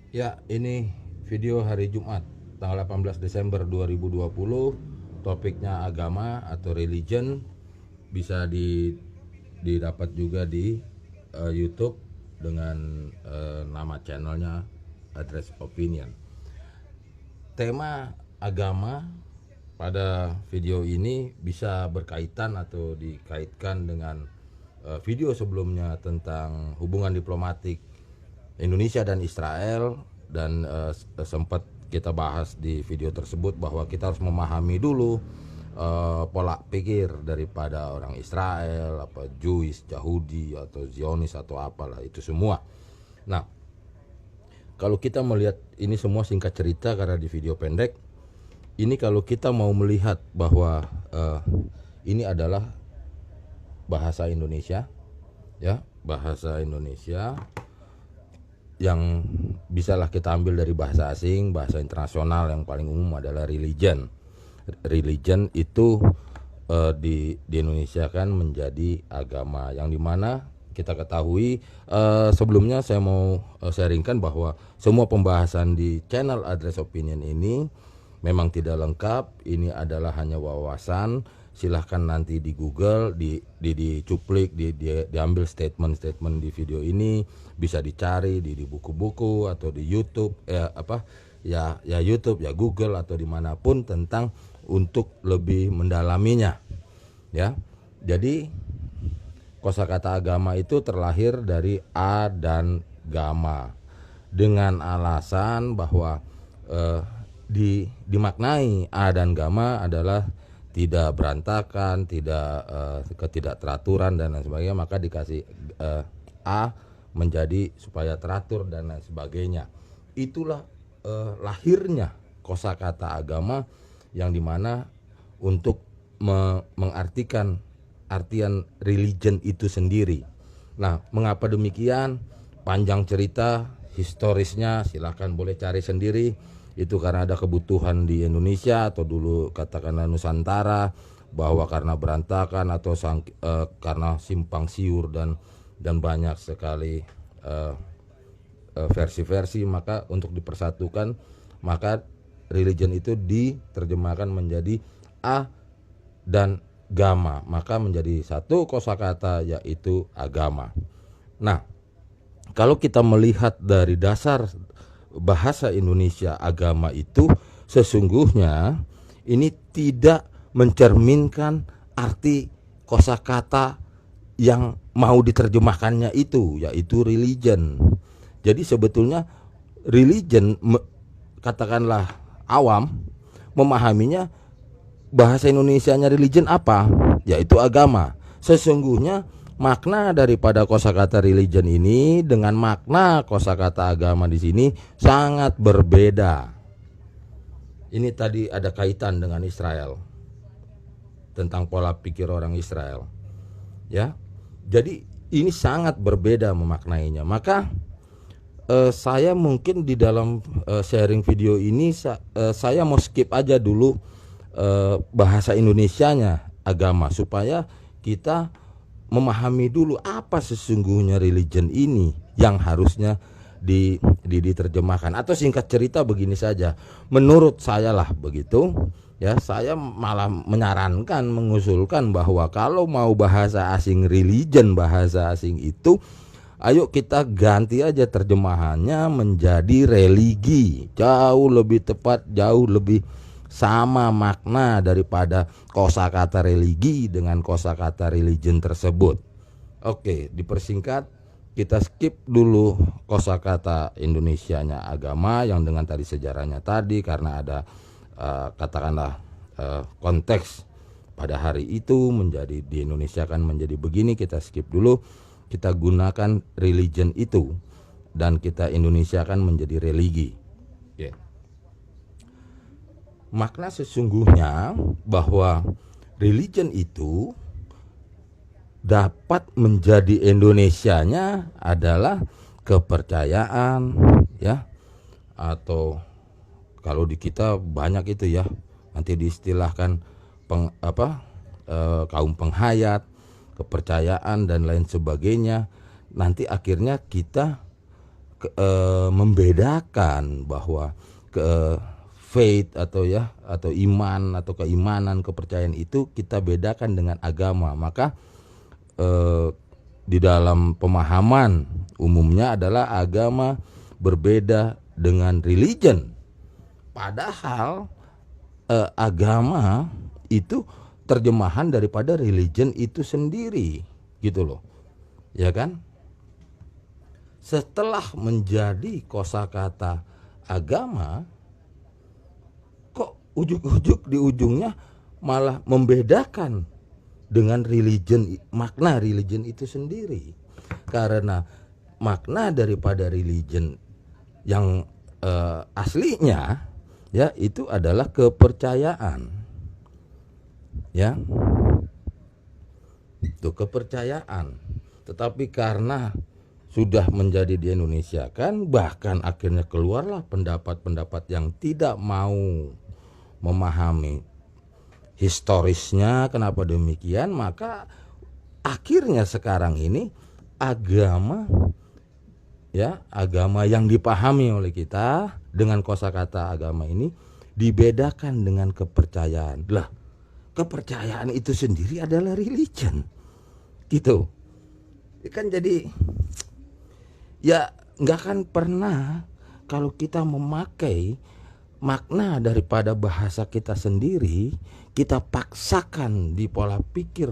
Ya, ini video hari Jumat, tanggal 18 Desember 2020. Topiknya agama atau religion. Bisa didapat juga di YouTube dengan nama channelnya Address Opinion. Tema agama pada video ini bisa berkaitan atau dikaitkan dengan video sebelumnya tentang hubungan diplomatik Indonesia dan Israel, dan sempat kita bahas di video tersebut bahwa kita harus memahami dulu pola pikir daripada orang Israel, apa Jewish, Yahudi atau Zionis atau apalah itu semua. Nah, kalau kita melihat ini semua singkat cerita karena di video pendek, ini kalau kita mau melihat bahwa ini adalah bahasa Indonesia, ya, bahasa Indonesia yang bisalah kita ambil dari bahasa asing, bahasa internasional yang paling umum adalah religion. Religion itu di Indonesia kan menjadi agama, yang dimana kita ketahui sebelumnya saya mau sharingkan bahwa semua pembahasan di channel Address Opinion ini memang tidak lengkap. Ini adalah hanya wawasan. Silahkan nanti di Google, dicuplik, diambil statement-statement di video ini, bisa dicari di buku-buku atau di YouTube, ya YouTube, ya Google atau dimanapun tentang untuk lebih mendalaminya, ya. Jadi kosakata agama itu terlahir dari A dan Gama dengan alasan bahwa dimaknai A dan Gama adalah tidak berantakan, tidak ketidakteraturan dan lain sebagainya, maka dikasih A menjadi supaya teratur dan lain sebagainya. Itulah lahirnya kosakata agama, yang dimana untuk mengartikan artian religion itu sendiri. Nah, mengapa demikian? Panjang cerita, historisnya silahkan boleh cari sendiri. Itu karena ada kebutuhan di Indonesia atau dulu katakanlah Nusantara, bahwa karena berantakan atau karena simpang siur dan banyak sekali versi-versi, maka untuk dipersatukan, maka religion itu diterjemahkan menjadi A dan Gama, maka menjadi satu kosakata yaitu agama. Nah, kalau kita melihat dari dasar bahasa Indonesia, agama itu sesungguhnya ini tidak mencerminkan arti kosakata yang mau diterjemahkannya itu, yaitu religion. Jadi sebetulnya religion, katakanlah awam, memahaminya bahasa Indonesianya religion apa? Yaitu agama. Sesungguhnya makna daripada kosakata religion ini dengan makna kosakata agama di sini sangat berbeda. Ini tadi ada kaitan dengan Israel, tentang pola pikir orang Israel, ya. Jadi ini sangat berbeda memaknainya. Maka saya mungkin di dalam sharing video ini saya mau skip aja dulu bahasa Indonesianya agama, supaya kita memahami dulu apa sesungguhnya religion ini yang harusnya diterjemahkan. Atau singkat cerita begini saja, menurut saya lah begitu, ya, saya malah menyarankan, mengusulkan bahwa kalau mau bahasa asing religion, bahasa asing itu, ayo kita ganti aja terjemahannya menjadi religi. Jauh lebih tepat, jauh lebih sama makna daripada kosakata religi dengan kosakata religion tersebut. Oke, dipersingkat, kita skip dulu kosakata Indonesianya agama yang dengan tadi sejarahnya tadi, karena ada katakanlah konteks pada hari itu menjadi di Indonesia kan menjadi begini. Kita skip dulu, kita gunakan religion itu dan kita Indonesia kan menjadi religi. Yeah. Makna sesungguhnya bahwa religion itu dapat menjadi Indonesianya adalah kepercayaan, ya, atau kalau di kita banyak itu ya, nanti diistilahkan kaum penghayat, kepercayaan dan lain sebagainya. Nanti akhirnya kita membedakan bahwa faith atau iman atau keimanan, kepercayaan itu kita bedakan dengan agama. Maka di dalam pemahaman umumnya adalah agama berbeda dengan religion. Padahal agama itu terjemahan daripada religion itu sendiri, gitu loh. Ya kan? Setelah menjadi kosakata agama, kok ujuk-ujuk di ujungnya malah membedakan dengan religion, makna religion itu sendiri. Karena makna daripada religion yang aslinya ya itu adalah kepercayaan. Ya. Itu kepercayaan. Tetapi karena sudah menjadi di Indonesia kan, bahkan akhirnya keluarlah pendapat-pendapat yang tidak mau memahami historisnya kenapa demikian, maka akhirnya sekarang ini agama yang dipahami oleh kita dengan kosakata agama ini dibedakan dengan kepercayaan. Lah, kepercayaan itu sendiri adalah religion. Gitu. Kan jadi ya nggak akan pernah kalau kita memakai makna daripada bahasa kita sendiri, kita paksakan di pola pikir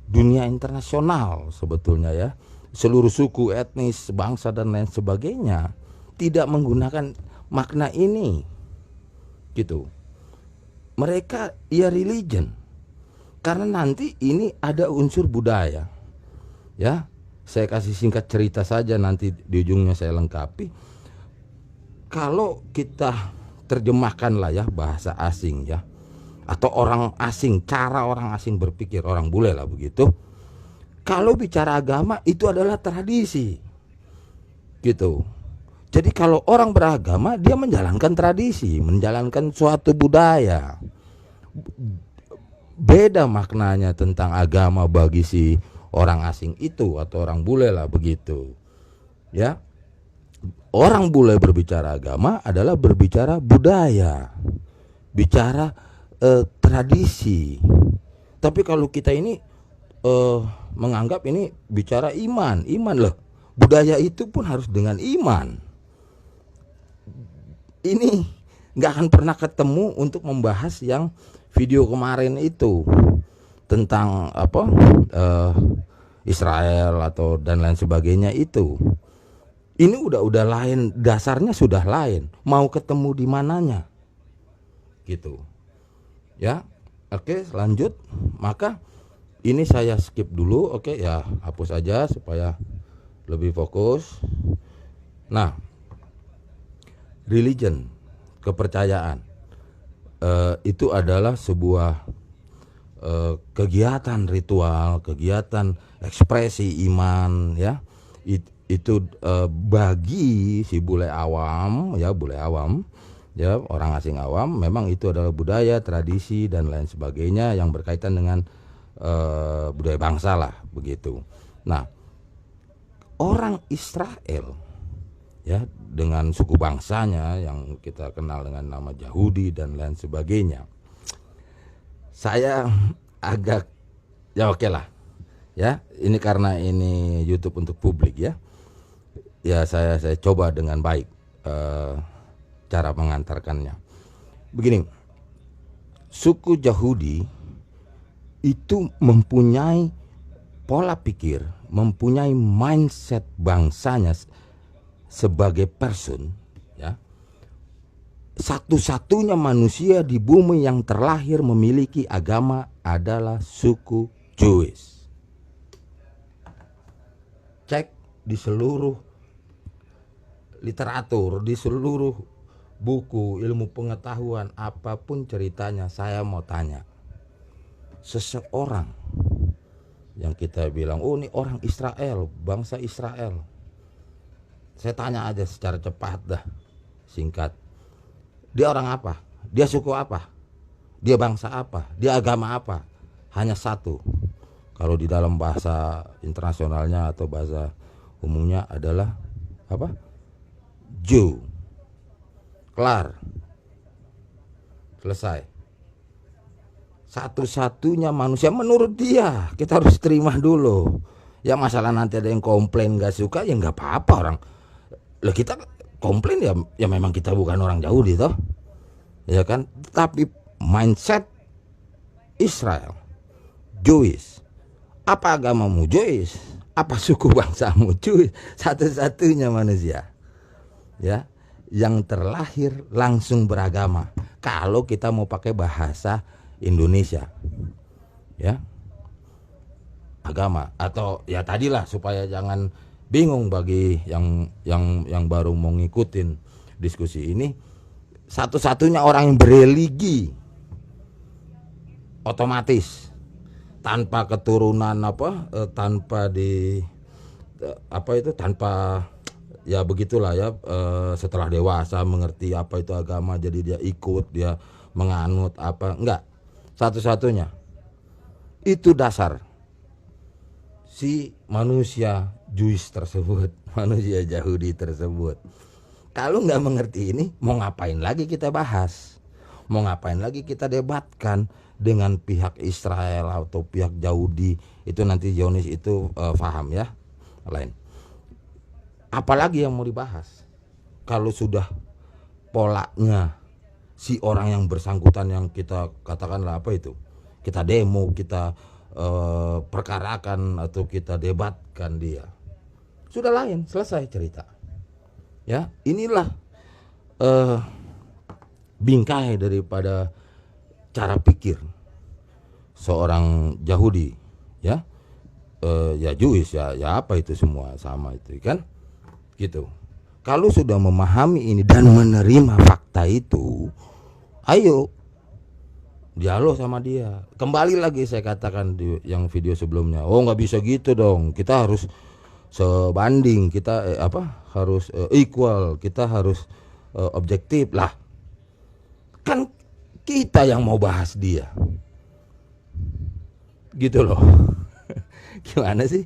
dunia internasional sebetulnya ya. Seluruh suku, etnis, bangsa dan lain sebagainya tidak menggunakan makna ini. Gitu. Mereka ya religion. Karena nanti ini ada unsur budaya. Ya. Saya kasih singkat cerita saja, nanti di ujungnya saya lengkapi. Kalau kita terjemahkan lah ya bahasa asing ya, atau orang asing, cara orang asing berpikir, orang bule lah begitu. Kalau bicara agama itu adalah tradisi, gitu. Jadi kalau orang beragama dia menjalankan tradisi, menjalankan suatu budaya. Beda maknanya tentang agama bagi si orang asing itu atau orang bule lah begitu. Ya. Orang bule berbicara agama adalah berbicara budaya, bicara tradisi. Tapi kalau kita ini menganggap ini bicara iman loh. Budaya itu pun harus dengan iman. Ini nggak akan pernah ketemu untuk membahas yang video kemarin itu tentang Israel atau dan lain sebagainya itu. Ini udah lain, dasarnya sudah lain. Mau ketemu di mananya? Gitu. Ya. Oke, lanjut. Maka ini saya skip dulu. Oke, ya hapus aja supaya lebih fokus. Nah, religion, kepercayaan. Itu adalah sebuah kegiatan ritual, kegiatan ekspresi iman ya. Itu bagi si bule awam ya, orang asing awam, memang itu adalah budaya, tradisi dan lain sebagainya yang berkaitan dengan budaya bangsa lah begitu. Nah, orang Israel ya dengan suku bangsanya yang kita kenal dengan nama Yahudi dan lain sebagainya, saya agak ya oke lah ya, ini karena ini YouTube untuk publik ya. Ya saya coba dengan baik cara mengantarkannya. Begini, suku Yahudi itu mempunyai pola pikir, mempunyai mindset bangsanya sebagai person ya. Satu-satunya manusia di bumi yang terlahir memiliki agama adalah suku Jewish. Cek di seluruh literatur, di seluruh buku ilmu pengetahuan, apapun ceritanya, saya mau tanya, seseorang yang kita bilang, oh ini orang Israel, bangsa Israel, saya tanya aja secara cepat dah, singkat, dia orang apa? Dia suku apa? Dia bangsa apa? Dia agama apa? Hanya satu. Kalau di dalam bahasa internasionalnya atau bahasa umumnya adalah apa? Jew. Kelar. Selesai. Satu-satunya manusia menurut dia, kita harus terima dulu. Ya masalah nanti ada yang komplain gak suka, ya nggak apa-apa orang. Lah kita komplain ya memang kita bukan orang Yahudi toh. Ya kan? Tapi mindset Israel, Jewish. Apa agamamu Jewish? Apa suku bangsamu Jewish? Satu-satunya manusia. Ya, yang terlahir langsung beragama. Kalau kita mau pakai bahasa Indonesia, ya, agama atau ya tadilah supaya jangan bingung bagi yang baru mau ngikutin diskusi ini. Satu-satunya orang yang bereligi otomatis tanpa keturunan tanpa tanpa ya begitulah ya, setelah dewasa mengerti apa itu agama jadi dia ikut, dia menganut apa enggak, satu-satunya itu dasar si manusia Jewish tersebut, manusia Yahudi tersebut. Kalau nggak mengerti ini, mau ngapain lagi kita bahas, mau ngapain lagi kita debatkan dengan pihak Israel atau pihak Yahudi. Itu nanti Zionis itu paham ya lain. Apalagi yang mau dibahas kalau sudah polanya si orang yang bersangkutan yang kita katakanlah apa itu, kita demo, kita perkarakan atau kita debatkan dia, sudah lain, selesai cerita. Ya, inilah bingkai daripada cara pikir seorang Yahudi, ya, ya Jewish ya apa itu semua sama itu kan, gitu. Kalau sudah memahami ini dan menerima fakta itu, ayo dialog sama dia. Kembali lagi saya katakan di yang video sebelumnya, oh nggak bisa gitu dong, kita harus sebanding, kita harus equal, kita harus objektif lah. Kan kita yang mau bahas dia, gitu loh. Gimana sih,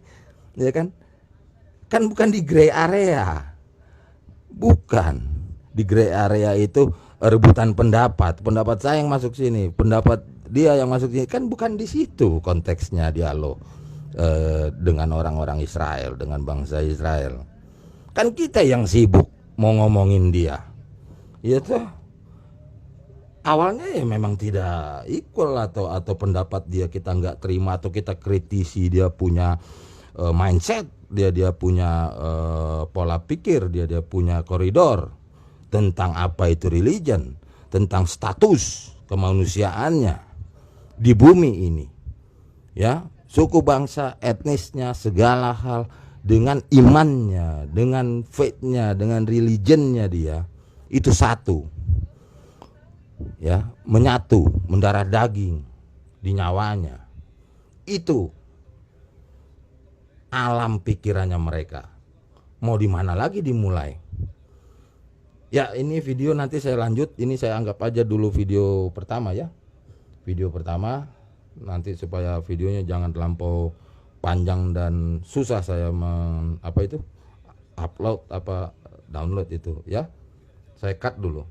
ya kan? Kan bukan di gray area, bukan di gray area itu rebutan pendapat saya yang masuk sini, pendapat dia yang masuk sini, kan bukan di situ konteksnya dialog dengan orang-orang Israel, dengan bangsa Israel. Kan kita yang sibuk mau ngomongin dia, ya tuh. Awalnya ya memang tidak equal atau pendapat dia kita nggak terima atau kita kritisi dia punya mindset, dia punya pola pikir, dia punya koridor tentang apa itu religion, tentang status kemanusiaannya di bumi ini, ya, suku bangsa, etnisnya, segala hal, dengan imannya, dengan faith-nya, dengan religionnya dia itu satu, ya, menyatu, mendarah daging di nyawanya. Itu alam pikirannya mereka. Mau di mana lagi dimulai? Ya, ini video nanti saya lanjut. Ini saya anggap aja dulu video pertama ya. Video pertama, nanti supaya videonya jangan terlampau panjang dan susah saya upload download itu ya. Saya cut dulu.